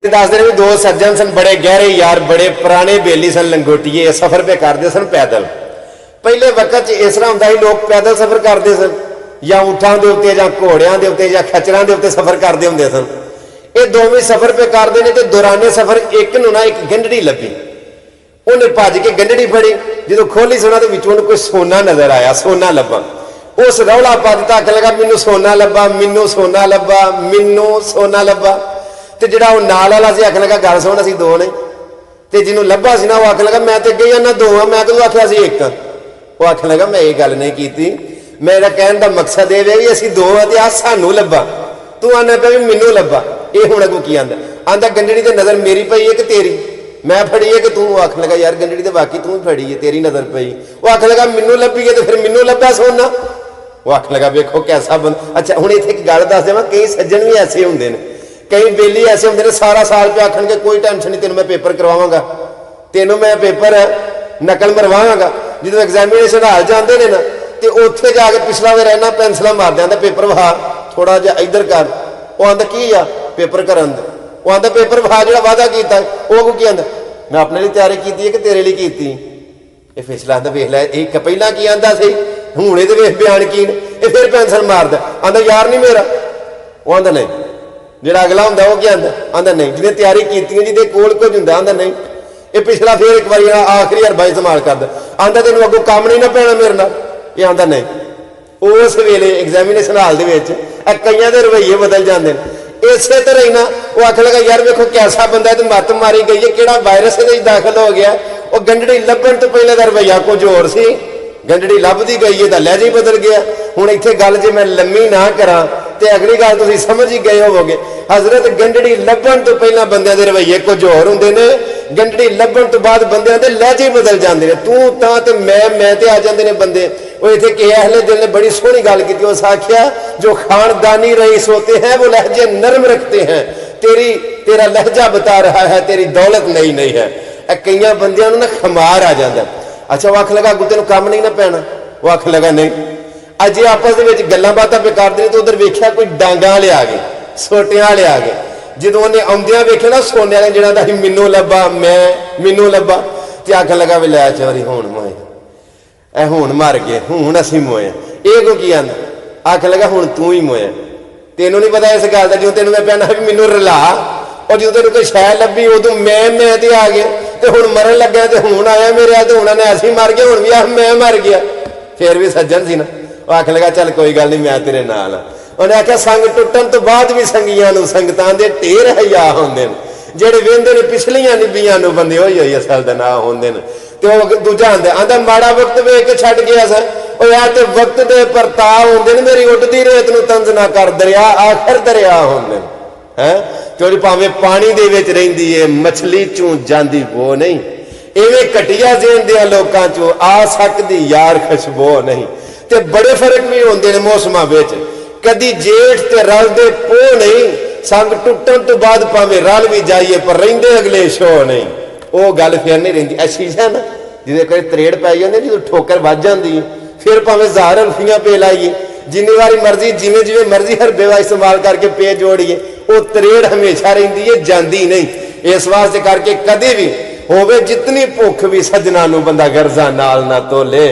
दसते भी दो सज्जन सन, बड़े गहरे यार, बड़े पुराने बेली सन, लंगोटिए सफर पे करते सन पैदल। पहले वक्त इस तरह होंदा सी, लोग पैदल सफर करते सन, या ऊँटां दे उत्ते या घोड़ियां दे उत्ते या खच्चरां दे उत्ते सफर करते होंदे सन। ये दोवें सफर पे करते हैं तो दौराने सफर एक नूं ना एक गंढड़ी लभी, उन्हें भज के गंढड़ी फड़ी, जो खोली सुना तो विचों कोई सोना नजर आया, सोना लभा। उस रौला पा दिता, आखन लगा मैनू सोना लभा, मैनू सोना लभा, मैनू सोना लभा। तो जिहड़ा वो नाल वाला सी आखन लगा गल सुण असीं दो ने, ते जिन्हों लभा सी ना वो आखन लगा मैं तो अगे जाना दो हाँ, मैं कदों आख्या सी एक। वो आखन लगा मैं ये गल नहीं की, मेरा कहने का मकसद ये भी असीं दो हाँ तो आ सानू लभा, तू आना पे भी मैनू लभा। ये हुण अगों की आंदा, आंदा गंढड़ी ते नज़र मेरी पई है कि तेरी, मैं फड़ी है कि तू। आखन लगा यार गंढड़ी तो बाकी तू फड़ी है, तेरी नज़र पई। वो आखन लगा मैनू लभी है तो फिर मैनू लभा सोना। वो आखन लगा वेखो कैसा बंद। अच्छा हुण इत्थे एक गल दस देवां, कई सज्जन भी ऐसे होंदे ने, कई बेली ऐसे होंदे ने, सारा साल पे आखणगे कोई टेंशन नहीं, तेनों मैं पेपर करवावांगा, तेनों मैं पेपर नकल मरवावांगा। जो एग्जामिनेशन हाल जाते हैं ना तो उत्थे जाके पिछला वे रहना पेंसिल मारदे, आंदा पेपर वहा थोड़ा जिहा इधर कर। वो आंदा की आ पेपर करन दे। वो आंदा पेपर वहा जिहड़ा वादा कीता वो की आंदा मैं अपने लिए तैयारी की है कि तेरे लिए की। ये फिसला आंदा वेख लै, एक पहला की आंदा सी, हुणे ते वेख बयान की ने। ये फिर पेंसिल मारदा, आंदा यार नहीं मेरा। वो आंदा नहीं, जिहड़ा अगला हुंदा वो क्या आंदा, आंदा नहीं जिहने तैयारी की, जिहदे कोल कुछ हुंदा, आंदा नहीं। ये पिछला फिर एक बार आखिरी हरबा इस्तेमाल करदा, आंदा तैनूं अगों काम नहीं ना पैना मेरे नाल। ये आंदा नहीं। उस वेले एग्जामिनेशन हाल दे विच कईयां दे रवैये बदल जांदे ने। इस तरह ही ना वो आखन लगा यार वेखो कैसा बंदा है, तो मत मारी गई है, किहड़ा वायरस इहदे दाखिल हो गया। वो गंढड़ी लभण तो पहले दा रवैया कुछ होर सी, गंढड़ी लभदी गई है तो लहजा ही बदल गया। हुण इत्थे गल जे मैं लम्मी ना करा तो अगली गल तुसीं समझ ही गए होवोगे। हजरत गंढड़ी लभण तो पहला बंदियां दे रवैये कुछ होर हुंदे ने, गंढड़ी लभण तो बाद बंदियां दे लहजे ही बदल जांदे ने। तू तां ते मैं ते आ जांदे ने बंदे। वो इत्थे कि अहले दिल ने बड़ी सोहनी गल की, उस आख्या जो खानदानी रईस होते हैं वो लहजे नरम रखते हैं, तेरा लहजा बता रहा है तेरी दौलत नहीं नहीं है। कई बंदियां ना खमार आ जाता। अच्छा वो आख लगा अगू तेन काम नहीं ना पैना, वो आख लगा नहीं। अजे आपस के गल्लां बातां पे करदे तो उधर वेख्या कोई डांगा वाले आ गए, सोटियां वाले आ गए। जो उन्हें आउंदियां वेख्या ना सोने वाले जिहड़ा मैनू लभा, मैनू लभा, तो आखन लगा वे लै चोरी हुण मोए, ए हुण मर गए, हुण असीं मोए। ये को की आंदा, आखन लगा हुण तू ही मोया, तेनों नहीं पता इस गल का। जो तेनों मैं कहना भी मैनू रला, और जो तेन कोई शै लभी उदों मैं ते आ गया, तो हुण मरन लग्या तो हुण आया मेरे, तो हुण ने असीं मर गए, हुण भी आ मैं मर गया। फिर भी सज्जन सी ना, वो आखन लगा चल कोई गल नहीं मैं तेरे नाल आ। उन्हें आख्या संग टुटन तो बाद भी संगियां नूं संगतां दे ढेर हया हुंदे ने, जिहड़े वेंदे ने पिछलियां निबियां नूं बंदे होई होई असल दा ना हुंदे ने। ते वो दूजा आंदा माड़ा वक्त वेख के छड्ड गया सा, ओ यार ते वक्त दे परताव हुंदे ने, मेरी उड्डदी रेत नूं तंज ना कर, दरिया आखिर दरिया हुंदे ने हैं। क्योंकि भावें पानी दे विच रहिंदी है मछली चों जांदी वो नहीं, इवें घटिया जेन दे लोकां चों आ सकदी यार खुशबू नहीं। ते बड़े फर्क भी होंदे ने मौसमां विच, कदी जेठ ते रलदे पो नहीं, संग टुटन तो बाद भावें रल भी जाइए पर रहिंदे अगले शो नहीं। वो गल फिर नहीं रहिंदी। शीशा ना जिहदे कोई तरेड़ पै जांदी, जो ठोकर वज जांदी है, फिर भावें ज़ाहर अल्फियां पे लाइए, जिन्नी वारी मर्जी जिवें जिवें मर्जी हरबे दा इस्तेमाल करके पे जोड़िए, वो तरेड़ हमेशा रहिंदी है, जांदी नहीं। इस वास्ते करके कदी भी होवे जितनी भुख भी सजना नूं बंदा गर्जा नाल ना तोले।